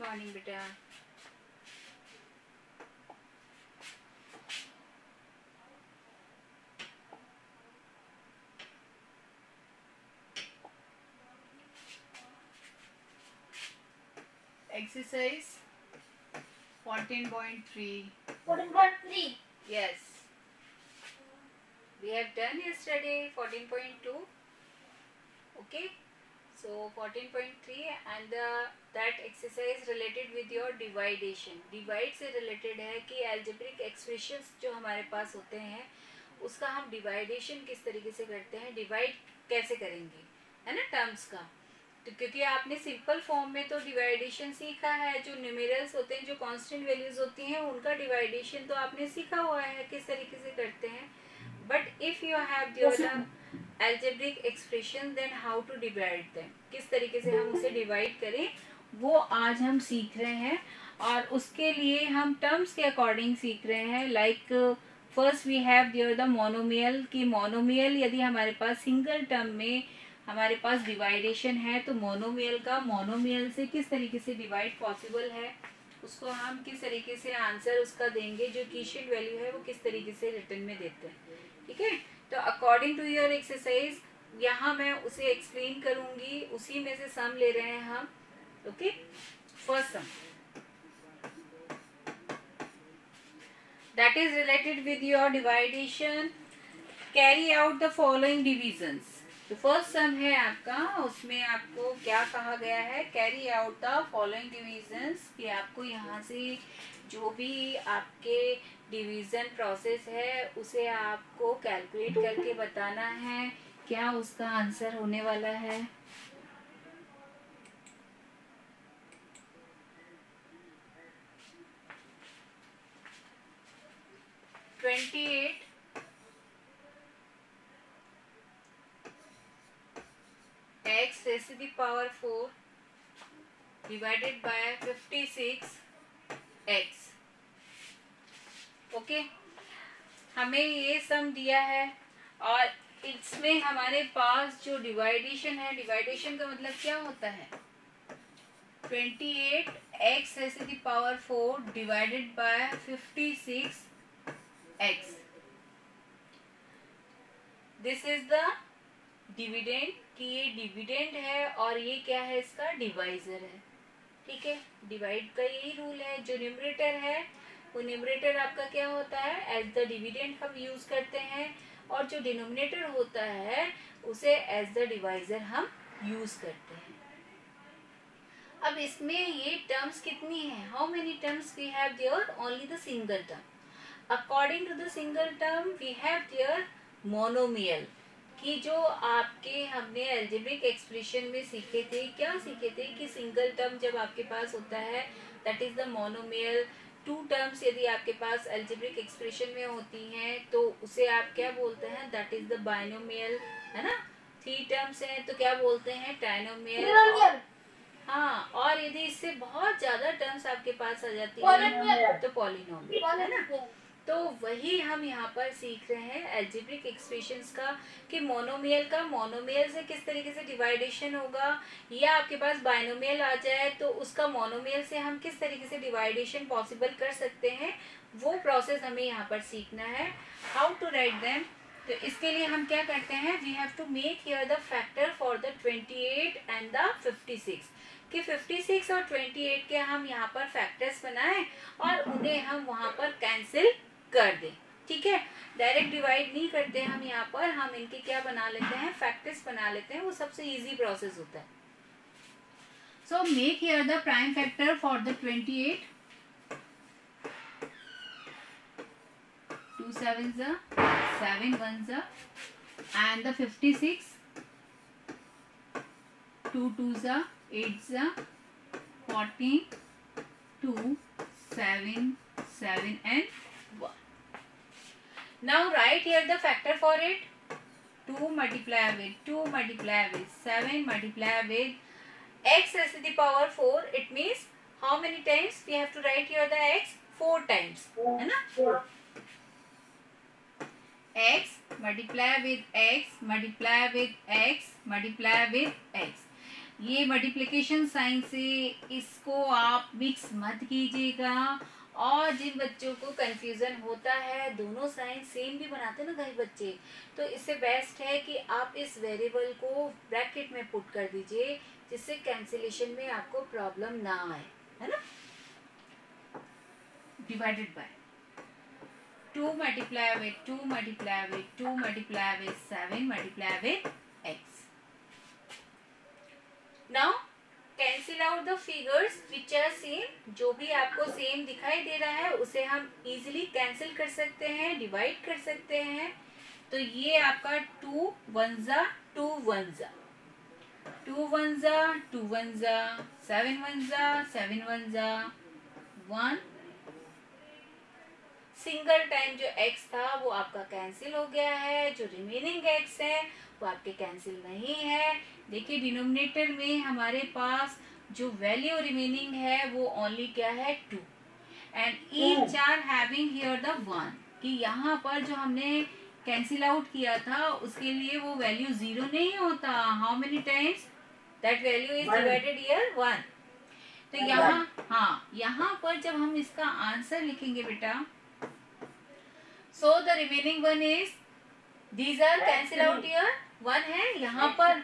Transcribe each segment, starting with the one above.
Morning बेटा। Exercise 14.3. 14.3. Yes. We have done yesterday 14.2. Okay. So 14.3 and that exercise related with your dividation. Divide से related है कि algebraic expressions जो हमारे पास होते हैं उसका हम dividation किस तरीके से करते हैं, divide कैसे करेंगे, है ना, terms का। तो क्योंकि आपने सिंपल फॉर्म में तो डिवाइडेशन सीखा है, जो न्यूमेरल्स होते हैं, जो कांस्टेंट वैल्यूज होती हैं, उनका डिवाइडेशन तो आपने सीखा हुआ है किस तरीके से करते हैं। But if you have the algebraic expression then how to divide them, किस तरीके से हम उसे डिवाइड करें, वो आज हम सीख रहे हैं। और उसके लिए हम टर्म्स के अकॉर्डिंग सीख रहे हैं। Like first we have there the monomial, की मोनोमियल यदि हमारे पास सिंगल टर्म में हमारे पास डिवाइडेशन है तो मोनोमियल का मोनोमियल से किस तरीके से डिवाइड पॉसिबल है, उसको हम किस तरीके से आंसर उसका देंगे, जो क्वोशिएंट वैल्यू है वो किस तरीके से रिटर्न में देते हैं। ठीक है, तो अकॉर्डिंग टू योर एक्सरसाइज यहाँ मैं उसे एक्सप्लेन करूंगी, उसी में से सम ले रहे हैं हम। Okay, first sum that is related with your division. Carry out the following divisions. तो फर्स्ट सम है आपका, उसमें आपको क्या कहा गया है, carry out the following divisions, कि आपको यहाँ से जो भी आपके डिवीजन प्रोसेस है उसे आपको कैलकुलेट करके बताना है क्या उसका आंसर होने वाला है। (28) x raised to the power 4 divided by 56 x। Okay, हमें ये सम दिया है और इसमें हमारे पास जो डिवाइडेशन है, डिवाइडेशन का मतलब क्या होता है, 28 x raised to the power 4 divided by 56 x। This is the dividend, कि ये डिविडेंड है और ये क्या है, इसका डिवाइजर है। ठीक है, डिवाइड का यही रूल है, जो न्यूमरेटर है वो न्यूमरेटर आपका क्या होता है, एज द डिविडेंड हम यूज करते हैं, और जो डिनोमिनेटर होता है उसे एज द डिवाइजर हम यूज करते हैं। अब इसमें ये टर्म्स कितनी है, how many terms we have there, only the single term. According to the single term we have there monomial, कि जो आपके हमने अलजेब्रिक एक्सप्रेशन में सीखे थे, क्या सीखे थे, कि सिंगल टर्म जब आपके पास होता है that is the monomial. Two terms यदि आपके पास अलजेब्रिक एक्सप्रेशन में होती हैं तो उसे आप क्या बोलते हैं, दैट इज द बाइनोमियल, है ना। थ्री टर्म्स हैं तो क्या बोलते हैं, ट्राइनोमियल। हाँ, और यदि इससे बहुत ज्यादा टर्म्स आपके पास आ जाती है तो पॉलिनोमियल, है ना। तो वही हम यहाँ पर सीख रहे हैं अलजेब्रिक एक्सप्रेशंस का, कि मोनोमियल का मोनोमियल से किस तरीके से डिवाइडेशन होगा, या आपके पास बाइनोमियल आ जाए तो उसका मोनोमियल से हम किस तरीके से डिवाइडेशन पॉसिबल कर सकते हैं, वो प्रोसेस हमें यहाँ पर सीखना है, हाउ टू राइट देम। तो इसके लिए हम क्या करते हैं, we have to make here the factor for the 28 and the 56, कि 56 और 28 के हम यहाँ पर फैक्टर्स बनाएं और उन्हें हम वहां पर कैंसिल कर दें। ठीक है, डायरेक्ट डिवाइड नहीं करते हम यहाँ पर, हम इनके क्या बना लेते हैं, फैक्टर्स बना लेते हैं, वो सबसे इजी प्रोसेस होता है। So make here the prime factor for the 28, 2 7s 7 1s and the 56, 2 2s 8s 14, 2 7 7 and 1. Now write here the factor for it. 2 multiply with 2 multiply with 7 multiply with x raised to the power 4. It means how many times we have to write here the x, 4 times, है ना। x multiply with x multiply with x multiply with x. ये multiplication sign से इसको आप mix मत कीजिएगा। और जिन बच्चों को कंफ्यूजन होता है, दोनों साइन सेम भी बनाते हैं ना कई बच्चे, तो इससे बेस्ट है कि आप इस वेरिएबल को ब्रैकेट में पुट कर दीजिए, जिससे कैंसिलेशन में आपको प्रॉब्लम ना आए, है ना। Divided by 2 multiply with 2 multiply with 2 multiply with 7 multiply with x. Now cancel out the figures which are same. जो भी आपको सेम दिखाई दे रहा है उसे हम इजीली कैंसिल कर सकते हैं, डिवाइड कर सकते हैं। तो ये आपका 2 1 जा 2 1 जा 2 1 जा 2 1 जा 7 1 जा 7 1 जा 1। सिंगल टाइम जो x था वो आपका कैंसिल हो गया है, जो रिमेनिंग x है वो आपके कैंसिल नहीं है। देखिए डिनोमिनेटर में हमारे पास जो वैल्यू रिमेनिंग है वो ओनली क्या है 2 and each are having here the 1, कि यहाँ पर जो हमने कैंसिल आउट किया था उसके लिए वो वैल्यू 0 नहीं होता। How many times that value is divided here 1। तो यहाँ यहाँ पर जब हम इसका आंसर लिखेंगे बेटा, so the remaining one is, these are cancel out here 1 है यहाँ पर।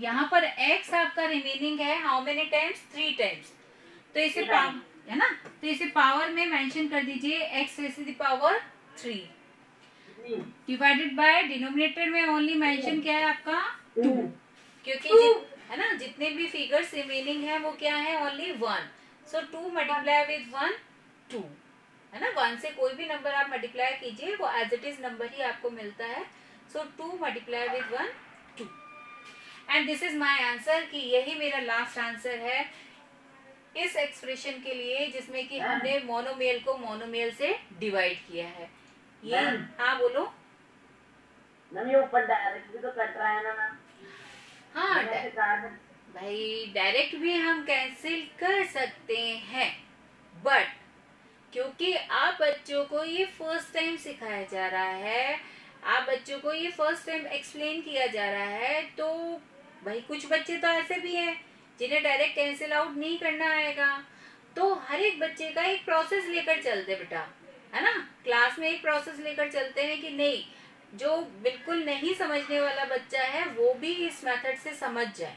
यहाँ पर x आपका रिमेनिंग है हाउ मेनी टाइम्स 3 टाइम्स। तो इसे पावर है ना, तो इसे पावर में मेंशन कर दीजिए x raise to the power 3 divided by denominator में ओनली मेंशन क्या है आपका 2, क्योंकि है ना जितने भी फिगर्स रिमेनिंग है वो क्या है ओनली 1। सो 2 मल्टीप्लाई विद 1 2 है ना। 1 से कोई भी नंबर आप मल्टीप्लाई कीजिए वो एज इट इज नंबर ही आपको मिलता है। सो 2 multiply with 1 2 and this is my answer, कि यही मेरा लास्ट आंसर है इस एक्सप्रेशन के लिए जिसमें कि हमने मोनोमियल को मोनोमियल से डिवाइड किया है। ये हाँ बोलो। ये ऊपर डायरेक्ट भी तो कट रहा है ना मैम। हाँ भाई डायरेक्ट भी हम कैंसिल कर सकते हैं, बट क्योंकि आप बच्चों को ये फर्स्ट टाइम सिखाया जा रहा है, आप बच्चों को ये फर्स्ट टाइम एक्सप्लेन किया जा रहा है, तो भाई कुछ बच्चे तो ऐसे भी हैं जिन्हें डायरेक्ट कैंसिल आउट नहीं करना आएगा। तो हर एक बच्चे का एक प्रोसेस लेकर चलते बेटा, है ना। क्लास में एक प्रोसेस लेकर चलते हैं कि नहीं, जो बिल्कुल नहीं समझने वाला बच्चा है वो भी इस मेथड से समझ जाए।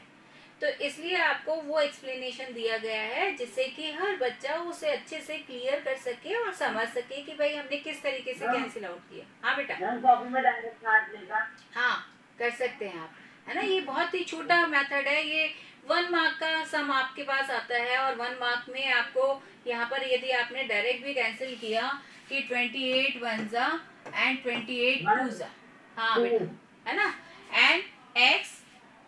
तो इसलिए आपको वो एक्सप्लेनेशन दिया गया है जिससे कि हर बच्चा उसे अच्छे से क्लियर कर सके और समझ सके कि भाई हमने किस तरीके से कैंसिल आउट किया। हाँ बेटा कॉपी में डायरेक्ट काट लेगा। हाँ कर सकते हैं आप, है ना। ये बहुत ही छोटा मेथड है, ये 1 मार्क का सम आपके पास आता है और 1 मार्क में आपको यहाँ पर यदि आपने डायरेक्ट भी कैंसिल किया कि 28 1 जा एंड 28 2 जा, हाँ बेटा है ना, and x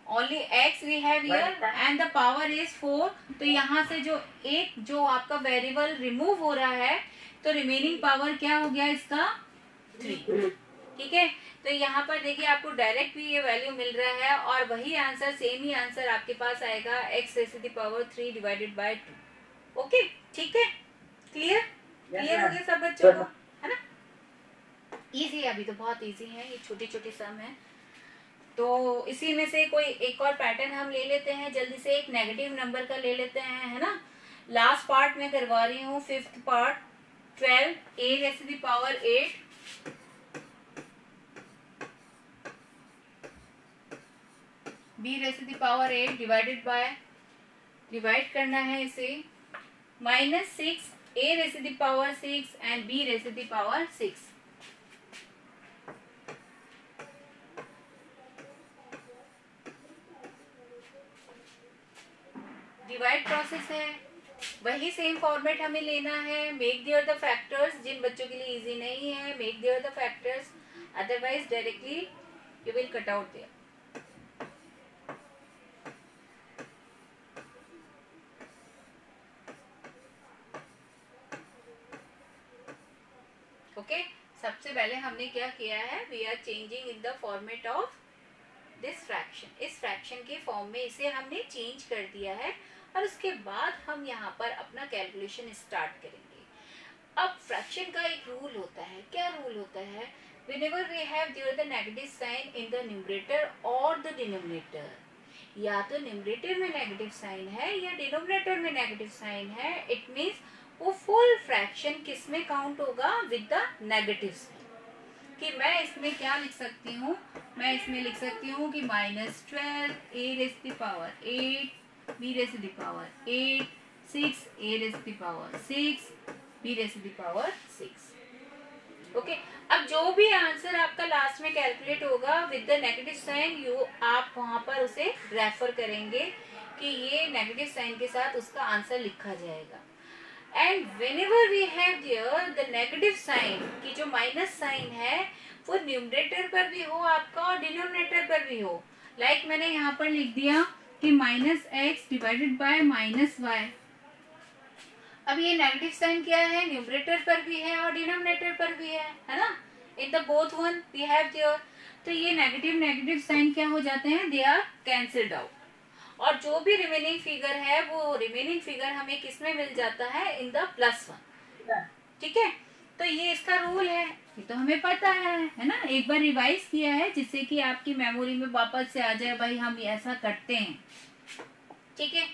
only x we have here and the power is 4। तो यहाँ से जो आपका वेरिएबल रिमूव हो रहा है, तो रिमेनिंग पावर क्या हो गया इसका 3। ठीक है, तो यहाँ पर देखिए आपको डायरेक्ट भी ये वैल्यू मिल रहा है और वही आंसर, सेम ही आंसर आपके पास आएगा x raise to the power 3 divided by 2। Okay ठीक है, क्लियर क्लियर हो गया सब बच्चों को, है ना। इजी है, अभी तो बहुत इजी है, ये छोटे छोटे सम है। तो इसी में से कोई एक और पैटर्न हम ले लेते हैं जल्दी से, एक नेगेटिव नंबर का ले लेते हैं, है ना। लास्ट पार्ट में करवा रही हूँ, 5th part 12 a raise to the power 8 b raise to the power 8 divided by, divide करना है इसे -6 a raise to the power 6 and b raise to the power 6। Divide process है, वही सेम फॉर्मेट हमें लेना है। मेक देयर द फैक्टर्स, जिन बच्चों के लिए इजी नहीं है make there the factors, otherwise directly you will cut out there. Okay, सबसे पहले हमने क्या किया है, we are changing in the format of this fraction. इस फ्रैक्शन के फॉर्म में इसे हमने चेंज कर दिया है और उसके बाद हम यहाँ पर अपना कैलकुलेशन स्टार्ट करेंगे। अब फ्रैक्शन का एक रूल होता है, क्या रूल होता है, whenever we have there the negative sign in the numerator or the denominator, या तो न्यूमरेटर में नेगेटिव साइन है या डिनोमिनेटर में नेगेटिव साइन है, इट मीन्स वो फुल फ्रैक्शन किस में काउंट होगा, विद द नेगेटिव साइन। कि मैं इसमें क्या लिख सकती हूँ, मैं इसमें लिख सकती हूँ कि -12 a raised to the power 8 b raised to the power 8 6 a raised to the power 6 b raised to the power 6। Okay, अब जो भी आंसर आपका लास्ट में कैलकुलेट होगा विद द नेगेटिव साइन, आप वहां पर उसे रेफर करेंगे कि ये नेगेटिव साइन के साथ उसका आंसर लिखा जाएगा। And whenever we have here the negative sign, की जो माइनस साइन है वो न्यूमरेटर पर भी हो आपका और डिनोमिनेटर पर भी हो। लाइक मैंने यहाँ पर लिख दिया कि -x डिवाइडेड बाय -y। अब ये नेगेटिव साइन क्या है, न्यूमरेटर पर भी है और डिनोमिनेटर पर भी है ना, in the both one we have here. तो ये नेगेटिव साइन क्या हो जाते हैं, दे आर कैंसिल्ड आउट, और जो भी रिमेनिंग फिगर है वो रिमेनिंग फिगर हमें किस में मिल जाता है, इन द +1। ठीक है, तो ये इसका रूल है, ये तो हमें पता है ना, एक बार रिवाइज किया है जिससे कि आपकी मेमोरी में वापस से आ जाए, भाई हम ऐसा करते हैं। ठीक है,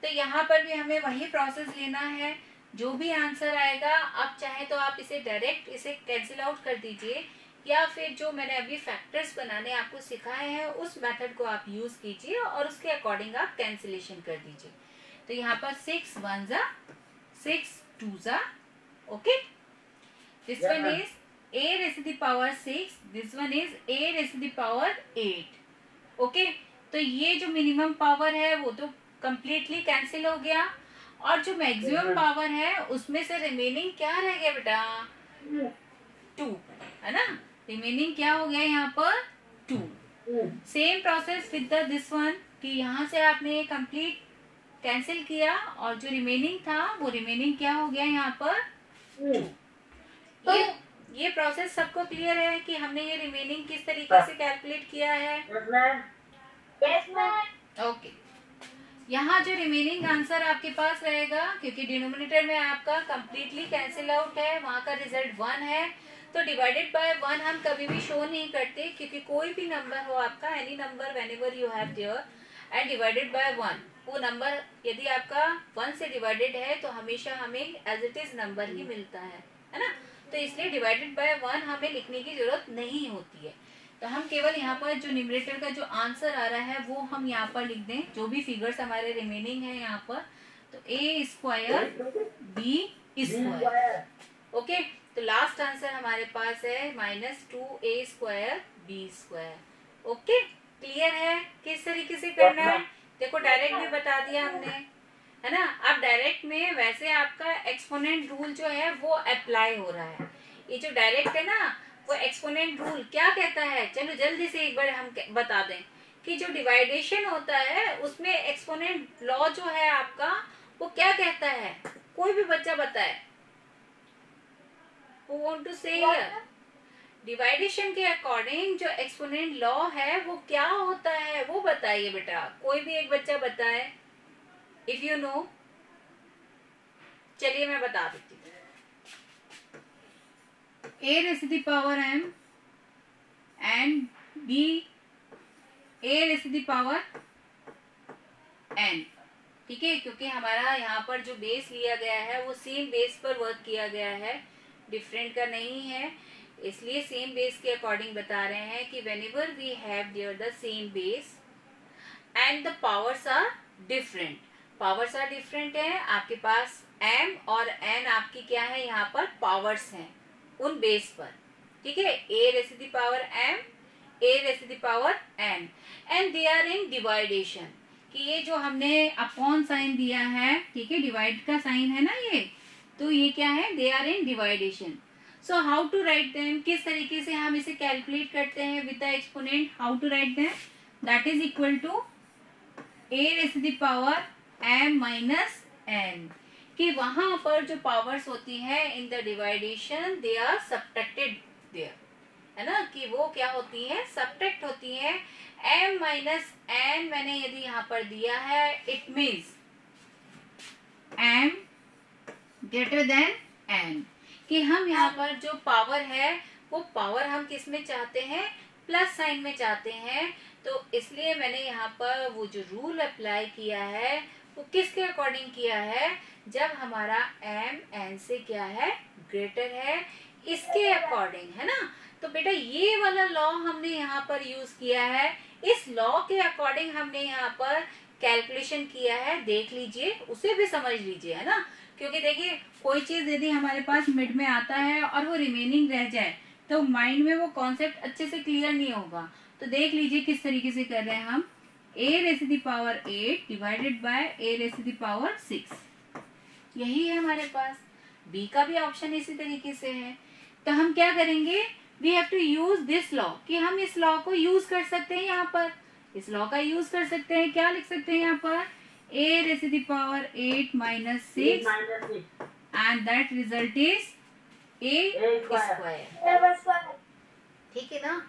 तो यहाँ पर भी हमें वही प्रोसेस लेना है। जो भी आंसर आएगा, आप चाहे तो आप इसे डायरेक्ट इसे कैंसिल आउट कर दीजिए, या फिर जो मैंने अभी फैक्टर्स बनाने आपको सिखाए हैं उस मेथड को आप यूज कीजिए और उसके अकॉर्डिंग आप कैंसिलेशन कर दीजिए। तो यहाँ पर 6 1 जा 6 2 जा, okay, this one is a raised to the power 6, this one is a raised to the power 8। Okay, तो ये जो मिनिमम पावर है वो तो कंप्लीटली कैंसिल हो गया, और जो मैक्सिमम पावर है उसमें से रिमेनिंग क्या रह गया बेटा, 2, है ना, रिमेनिंग क्या हो गया यहाँ पर 2। Same process with this one, कि यहाँ से आपने कंप्लीट कैंसिल किया और जो रिमेनिंग था वो रिमेनिंग क्या हो गया यहाँ पर 2। तो ये प्रोसेस सबको क्लियर है कि हमने ये रिमेनिंग किस तरीके से कैलकुलेट किया है? Yes ma'am. ओके, यहाँ जो रिमेनिंग आंसर आपके पास रहेगा, क्योंकि डिनोमिनेटर में आपका कंप्लीटली कैंसिल आउट है, वहां का रिजल्ट 1 है, तो डिवाइडेड बाय 1 हम कभी भी शो नहीं करते, क्योंकि कोई भी नंबर हो आपका, any number whenever you have there and divided by 1, वो नंबर यदि आपका 1 से डिवाइडेड है तो हमेशा हमें एज इट इज नंबर ही मिलता है ना, तो इसलिए डिवाइडेड बाय 1 हमें लिखने की जरूरत नहीं होती है। तो हम केवल यहाँ पर जो न्यूमरेटर का जो आंसर आ रहा है वो हम यहाँ पर लिख दें, जो भी फिगर्स हमारे रिमेनिंग है यहाँ पर, तो a² b²। ओके, तो लास्ट आंसर हमारे पास है -2a² b²। ओके, क्लियर है किस तरीके से करना है? देखो डायरेक्ट भी बता दिया हमने, है ना। अब डायरेक्ट में वैसे आपका एक्सपोनेंट रूल जो है वो अप्लाई हो रहा है। ये जो डायरेक्ट है ना, वो एक्सपोनेंट रूल क्या कहता है, चलो जल्दी से एक बार हम बता दें कि जो डिवाइडेशन होता है उसमें एक्सपोनेंट लॉ जो है आपका वो क्या कहता है, कोई भी बच्चा बताए, who want to say here? डिवाइडेशन के अकॉर्डिंग जो एक्सपोनेंट लॉ है वो क्या होता है, वो बताइए बेटा, कोई भी एक बच्चा बताए इफ यू नो। चलिए मैं बता देती हूँ, a raised to the power m and b a raised to the power n। ठीक है, क्योंकि हमारा यहाँ पर जो बेस लिया गया है वो सेम बेस पर वर्क किया गया है, डिफरेंट का नहीं है, इसलिए सेम बेस के अकॉर्डिंग बता रहे हैं कि whenever we have there the same base and the powers are different, powers are different है, आपके पास m और n आपकी क्या है यहाँ पर पावर्स हैं उन बेस पर। ठीक है, a raised to the power m, a raised to the power n and they are in dividation, कि ये जो हमने अपॉन साइन दिया है, ठीक है, डिवाइड का साइन है ना ये, तो ये क्या है, they are in division. So how to write them, किस तरीके से हम इसे कैलकुलेट करते हैं with the exponent, how to write them, that is equal to a raised to the power m minus n, कि वहां पर जो पावर्स होती है in the division they are subtracted there, है ना, कि वो क्या होती है, सब्ट्रैक्ट होती है। m माइनस n मैंने यदि यहाँ पर दिया है, it means m greater than n, कि हम यहाँ पर जो पावर है वो पावर हम किस में चाहते हैं, प्लस साइन में चाहते हैं, तो इसलिए मैंने यहाँ पर वो जो रूल अप्लाई किया है वो किसके अकॉर्डिंग किया है, जब हमारा m n से क्या है ग्रेटर है, इसके अकॉर्डिंग, है ना। तो बेटा ये वाला लॉ हमने यहाँ पर यूज किया है, इस लॉ के अकॉर्डिंग हमने यहाँ पर कैलकुलेशन किया है, देख लीजिए, उसे भी समझ लीजिए, है ना। क्योंकि देखिए कोई चीज यदि हमारे पास मिड में आता है और वो रिमेनिंग रह जाए तो माइंड में वो कॉन्सेप्ट अच्छे से क्लियर नहीं होगा। तो देख लीजिए किस तरीके से कर रहे हैं हम, a⁻8 डिवाइडेड बाय a⁻6, यही है हमारे पास। बी का भी ऑप्शन इसी तरीके से है। तो हम क्या करेंगे, we have to use this law, कि हम इस लॉ को यूज कर सकते हैं, यहाँ पर इस लॉ का यूज कर सकते हैं। क्या लिख सकते हैं यहाँ पर, a⁻8 - 6 and that result is a²। ठीक है ना।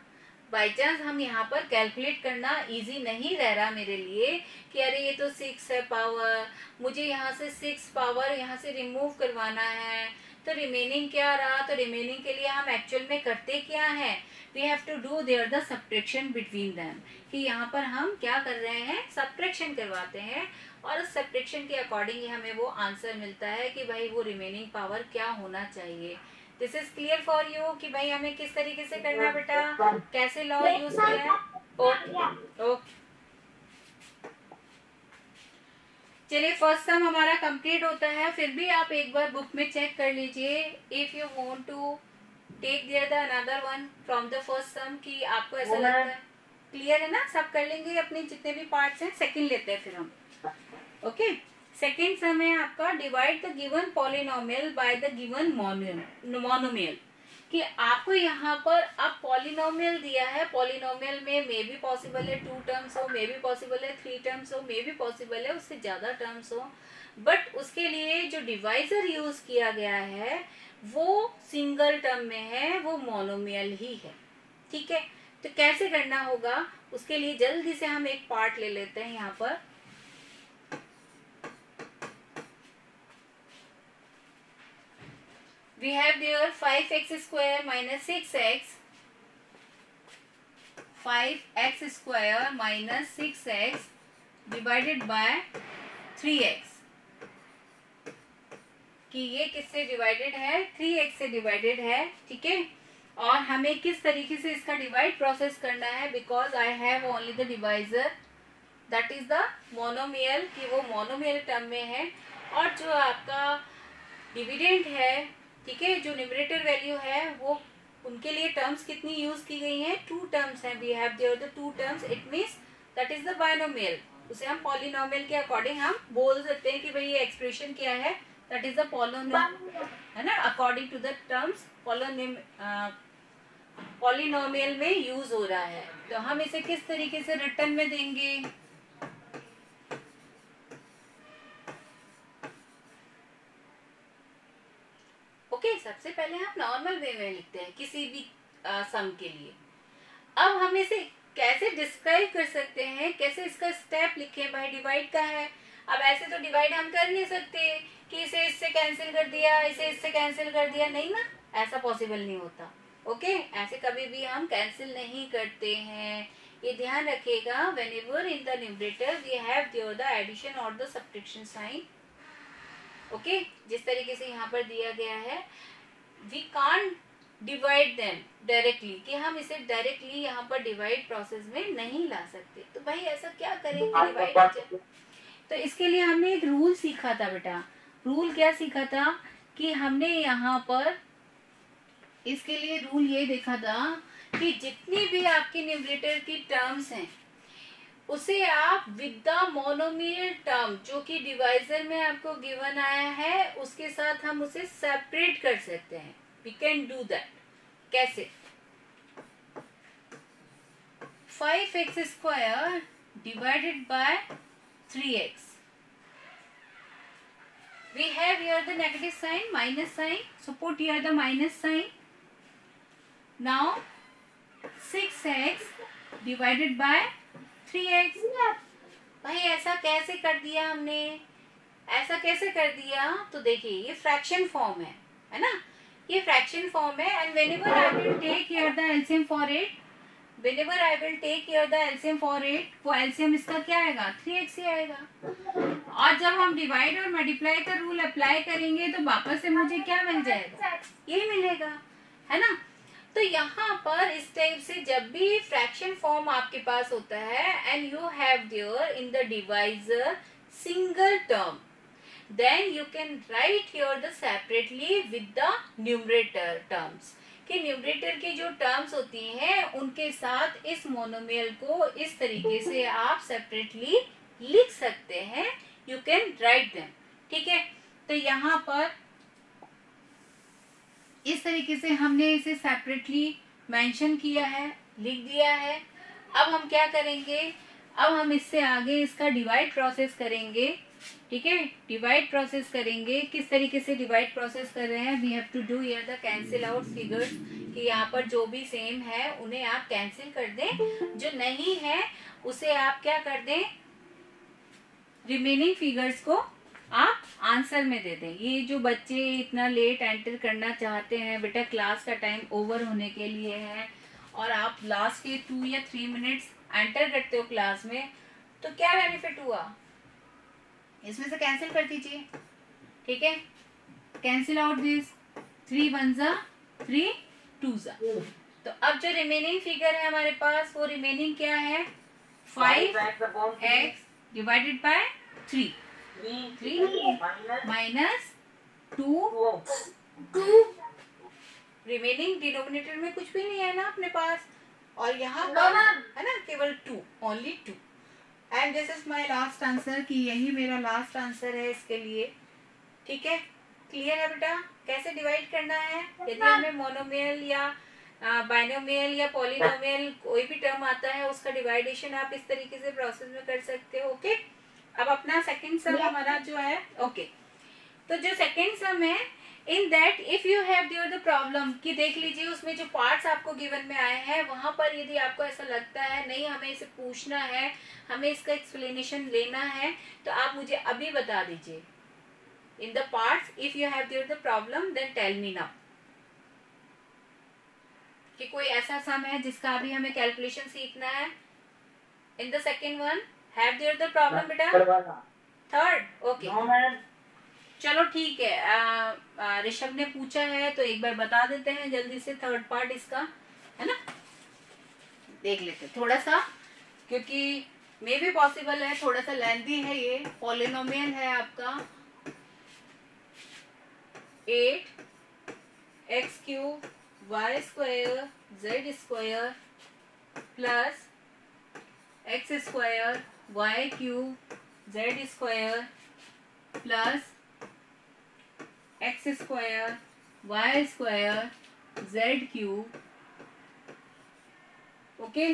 बाई चांस हम यहाँ पर कैलकुलेट करना इजी नहीं रह रहा मेरे लिए कि अरे ये तो 6 है पावर, मुझे यहाँ से 6 पावर यहाँ से रिमूव करवाना है, तो रिमेनिंग क्या रहा। तो रिमेनिंग के लिए हम एक्चुअल में करते क्या है, we have to do there the subtraction between them, कि यहाँ पर हम क्या कर रहे हैं, सब्ट्रैक्शन करवाते हैं, और उस सब्ट्रैक्शन के अकॉर्डिंग हमें वो आंसर मिलता है कि भाई वो रिमेनिंग पावर क्या होना चाहिए। This is clear for you कि भाई हमें किस तरीके से करना है बेटा, कैसे लॉ यूज किया है। ओके ओके, चलिए फर्स्ट सम हमारा कंप्लीट होता है। फिर भी आप एक बार बुक में चेक कर लीजिए, if you want to take there the another one from the first some, कि आपको ऐसा लगता है क्लियर है ना, सब कर लेंगे अपने जितने भी पार्ट्स हैं। सेकंड लेते हैं फिर हम। ओके, सेकेंड सम है आपका, divide the given polynomial by the given monomial, कि आपको यहाँ पर अब पॉलिनोमियल दिया है, पॉलिनोमियल में मे भी पॉसिबल है 2 टर्म्स हो, मे भी पॉसिबल है 3 टर्म्स हो, मे भी पॉसिबल है उससे ज्यादा टर्म्स हो, बट उसके लिए जो डिवाइजर यूज किया गया है वो सिंगल टर्म में है, वो मोनोमियल ही है। ठीक है, तो कैसे करना होगा उसके लिए जल्दी से हम एक पार्ट ले लेते हैं यहाँ पर। We have there 5x² - 6x, 5x² - 6x divided by 3x, कि ये किससे डिवाइडेड है, 3x से डिवाइडेड है। ठीक है, और हमें किस तरीके से इसका डिवाइड प्रोसेस करना है, because I have only the divisor that is the monomial, कि वो मोनोमियल टर्म में है, और जो आपका डिविडेंड है, ठीक है, जो न्यूमरेटर वैल्यू है वो उनके लिए टर्म्स कितनी यूज की गई हैं, 2 टर्म्स हैं। We have there the 2 terms, it means that is the binomial. उसे हम पॉलिनोमियल के अकॉर्डिंग हम बोल सकते हैं कि भाई ये एक्सप्रेशन क्या है, दैट इज द पॉलिनोमियल, है ना, according to the terms polynomial में यूज हो रहा है। तो हम इसे किस तरीके से रिटर्न में देंगे, सबसे पहले हम नॉर्मल वे में लिखते हैं किसी भी सम के लिए। अब हम इसे कैसे डिस्क्राइब कर सकते हैं, कैसे इसका स्टेप लिखें, भाई डिवाइड का है। अब ऐसे तो डिवाइड हम कर नहीं सकते कि इसे इससे कैंसिल कर दिया, इसे इससे कैंसिल कर दिया, नहीं ना, ऐसा पॉसिबल नहीं होता। ओके, ऐसे कभी भी हम कैंसिल नहीं करते हैं, ये ध्यान रखिएगा। Whenever in the numerator we have there the addition और द सब्ट्रैक्शन साइन। ओके, जिस तरीके से यहाँ पर दिया गया है, we can't divide them directly, कि हम इसे डायरेक्टली यहाँ पर डिवाइड प्रोसेस में नहीं ला सकते। तो भाई ऐसा क्या करेंगे डिवाइड, तो इसके लिए हमने एक रूल सीखा था बेटा। रूल क्या सीखा था कि हमने यहाँ पर इसके लिए रूल ये देखा था कि जितनी भी आपकी न्यूमरेटर की टर्म्स हैं उसे आप विद द मोनोमियल टर्म जो कि डिवाइजर में आपको गिवन आया है उसके साथ हम उसे सेपरेट कर सकते हैं। We can do that. कैसे, 5x² divided by 3x. We have here the negative sign, minus sign, so put here the minus sign. Now 6x divided by 3x. भाई ऐसा कैसे कर दिया हमने, ऐसा कैसे कर दिया, तो देखिए ये फ्रैक्शन फॉर्म है ना, ये फ्रैक्शन फॉर्म है। And whenever I will take here the LCM for it, whenever I will take here the LCM for 8, वो LCM इसका क्या आएगा 3x ही आएगा। और जब हम डिवाइड और मल्टीप्लाई का रूल अप्लाई करेंगे तो वापस से मुझे क्या मिल जाएगा, ये मिलेगा, है ना। तो यहाँ पर इस टाइप से जब भी फ्रैक्शन फॉर्म आपके पास होता है and you have there in the divisor single term, then you can write here the separately with the numerator terms, कि न्यूमरेटर की जो टर्म्स होती हैं उनके साथ इस मोनोमियल को इस तरीके से आप सेपरेटली लिख सकते हैं, यू कैन राइट देम, ठीक है। तो यहाँ पर इस तरीके से हमने इसे सेपरेटली मेंशन किया है, लिख दिया है। अब हम क्या करेंगे, अब हम इससे आगे इसका डिवाइड प्रोसेस करेंगे, ठीक है। डिवाइड प्रोसेस करेंगे, किस तरीके से डिवाइड प्रोसेस कर रहे हैं, we have to do here the cancel out figures, कि यहाँ पर जो भी सेम है उन्हें आप कैंसिल कर दें, जो नहीं है उसे आप क्या कर दें, रिमेनिंग फिगर्स को आप आंसर में दे दें। ये जो बच्चे इतना लेट एंटर करना चाहते हैं, बेटा क्लास का टाइम ओवर होने के लिए है और आप लास्ट के 2 या 3 मिनट्स एंटर करते हो क्लास में, तो क्या बेनिफिट हुआ, इसमें से कैंसिल कर दीजिए, ठीक है। कैंसिल आउट दिस, 3 1 जा 3 2 जा। तो अब जो रिमेनिंग फिगर है हमारे पास, वो रिमेनिंग क्या है, 5x divided by 3 minus 2 remaining denominator में कुछ भी नहीं है ना अपने पास, और यहाँ पर है ना केवल 2, only 2, and this is my last answer, कि यही मेरा लास्ट आंसर है इसके लिए, ठीक है। क्लियर है बेटा, कैसे डिवाइड करना है, यदि हमें मोनोमियल या बाइनोमियल या पॉलिनोमियल कोई भी टर्म आता है उसका डिवाइडेशन आप इस तरीके से प्रोसेस में कर सकते हो, ओके। अब अपना सेकंड सम हमारा जो है, ओके, तो जो सेकंड सम है, in that if you have there the problem, कि देख लीजिए उसमें जो पार्ट्स आपको गिवन में आए हैं वहां पर यदि आपको ऐसा लगता है नहीं हमें इसे पूछना है, हमें इसका एक्सप्लेनेशन लेना है, तो आप मुझे अभी बता दीजिए in the parts, if you have there the problem then tell me now, कि कोई ऐसा सम है जिसका अभी हमें कैलकुलेशन सीखना है। In the second one have there the problem बेटा, थर्ड, ओके चलो ठीक है। ऋषभ ने पूछा है तो एक बार बता देते हैं जल्दी से, थर्ड पार्ट इसका है ना, देख लेते हैं थोड़ा सा, क्योंकि मे भी पॉसिबल है थोड़ा सा लेंथी है, ये पॉलिनोमियल है आपका 8x³ y² z² plus x² y³ z² plus x² y² z³, okay,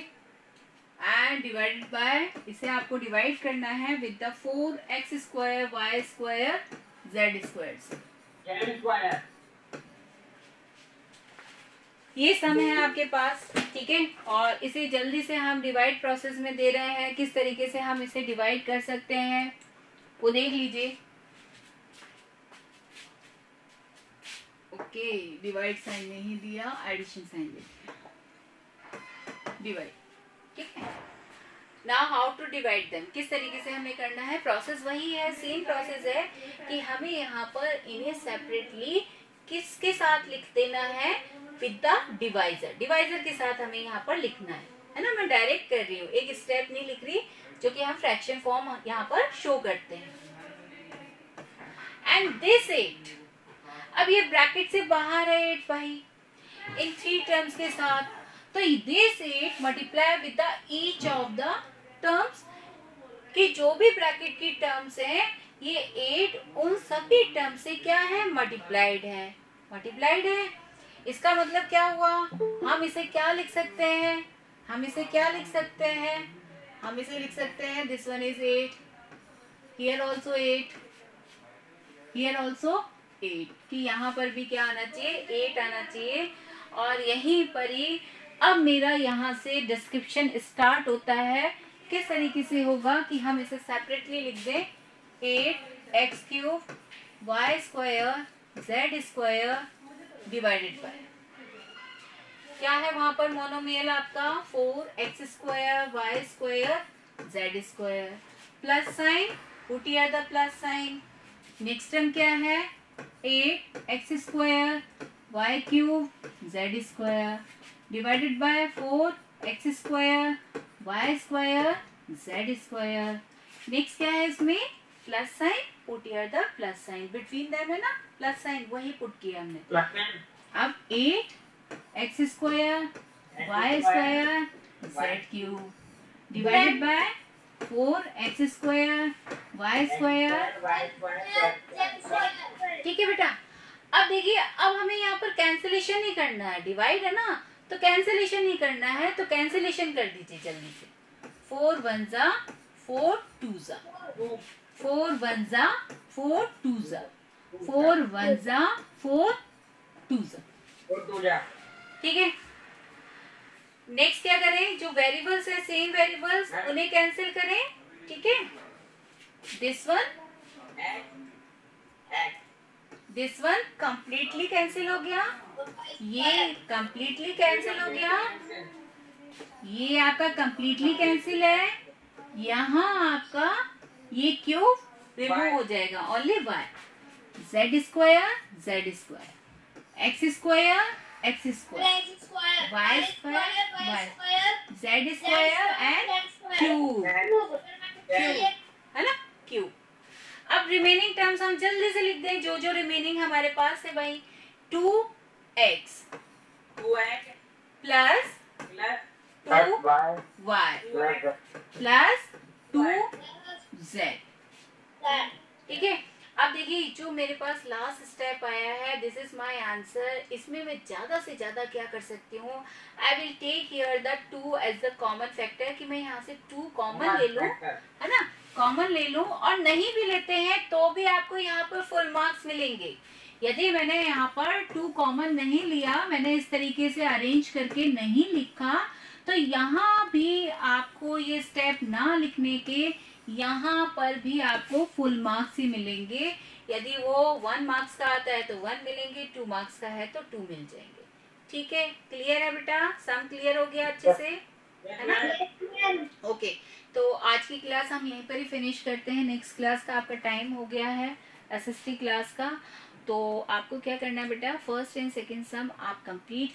and divided by, इसे आपको डिवाइड करना है with the 4x² y² z²। ये सम है आपके पास, ठीक है। और इसे जल्दी से हम डिवाइड प्रोसेस में दे रहे हैं, किस तरीके से हम इसे डिवाइड कर सकते हैं वो देख लीजिए, ओके। डिवाइड साइन नहीं दिया, एडिशन साइन दे दिया, डिवाइड, ठीक है। Now how to divide them, किस तरीके से हमें करना है, प्रोसेस वही है, सेम प्रोसेस है, कि हमें यहाँ पर इन्हें सेपरेटली किसके साथ लिख देना है, विद द डिवाइजर, डिवाइजर के साथ हमें यहाँ पर लिखना है ना। मैं डायरेक्ट कर रही हूँ, एक स्टेप नहीं लिख रही, जो कि हम फ्रैक्शन फॉर्म यहाँ पर शो करते हैं। एंड दिस 8, अब ये ब्रैकेट से बाहर है 8 भाई, इन 3 टर्म्स के साथ, तो this 8 multiply with the each of the terms, कि जो भी ब्रैकेट की टर्म्स हैं ये 8 उन सभी टर्म से क्या है, मल्टीप्लाइड है, मल्टीप्लाइड है। इसका मतलब क्या हुआ, हम इसे क्या लिख सकते हैं, हम इसे क्या लिख सकते हैं, हम इसे लिख सकते हैं this one is 8, here also 8, here also 8, कि यहाँ पर भी क्या आना चाहिए, 8 आना चाहिए। और यहीं पर ही अब मेरा यहाँ से डिस्क्रिप्शन स्टार्ट होता है, किस तरीके से होगा कि हम इसे सेपरेटली लिख दें, 8x³ y² z² divided by, क्या है वहां पर मोनोमियल आपका 4x² y² z² plus sign, put here the plus sign. Next term क्या है 8x² y³ z² divided by 4x² y² z²। Next क्या है इसमें plus sign, put here the plus sign, between them है ना plus sign, वही put किया हमने। अब 8x² y² z³ divided by 4x² y²। ठीक है बेटा। अब देखिए, अब हमें यहाँ पर कैंसिलेशन नहीं करना है, डिवाइड है ना, तो कैंसिलेशन नहीं करना है, तो कैंसिलेशन कर दीजिए जल्दी से। 4 1 जा 4 2 जा 4 1 जा 4 2 जा 4 1 जा 4 2 जा। ठीक है। नेक्स्ट क्या करें, जो वेरिएबल्स है सेम वेरिएबल्स उन्हें कैंसिल करें। ठीक है, दिस वन कंप्लीटली कैंसिल हो गया, ये कंप्लीटली कैंसिल हो गया, ये आपका कंप्लीटली कैंसिल है, यहाँ आपका ये क्यूब रिमूव हो जाएगा, only y z² z² x² x² y² z² and cube है ना, क्यूब। अब रिमेनिंग टर्म्स हम जल्दी से लिख दें, जो जो रिमेनिंग हमारे पास है भाई। 2x plus 2y plus 2z। ठीक है। अब देखिए, जो मेरे पास लास्ट स्टेप आया है, दिस इज माय आंसर। इसमें मैं ज्यादा से ज्यादा क्या कर सकती हूँ, I will take here the 2 as the common factor, कि मैं यहाँ से 2 कॉमन ले लूँ, है ना, कॉमन ले लूँ। और नहीं भी लेते हैं तो भी आपको यहाँ पर फुल मार्क्स मिलेंगे। यदि मैंने यहाँ पर 2 कॉमन नहीं लिया, मैंने इस तरीके से अरेंज करके नहीं लिखा, तो यहाँ भी आपको ये स्टेप ना लिखने के यहाँ पर भी आपको फुल मार्क्स ही मिलेंगे। यदि वो 1 मार्क्स का आता है तो 1 मिलेंगे, 2 मार्क्स का है तो 2 मिल जाएंगे। ठीक है, क्लियर है बेटा, सम क्लियर हो गया अच्छे से, है ना। ओके, तो आज की क्लास हम यहीं पर ही फिनिश करते हैं। नेक्स्ट क्लास का आपका टाइम हो गया है, SST क्लास का। तो आपको क्या करना है बेटा, फर्स्ट एंड सेकंड सम आप कंप्लीट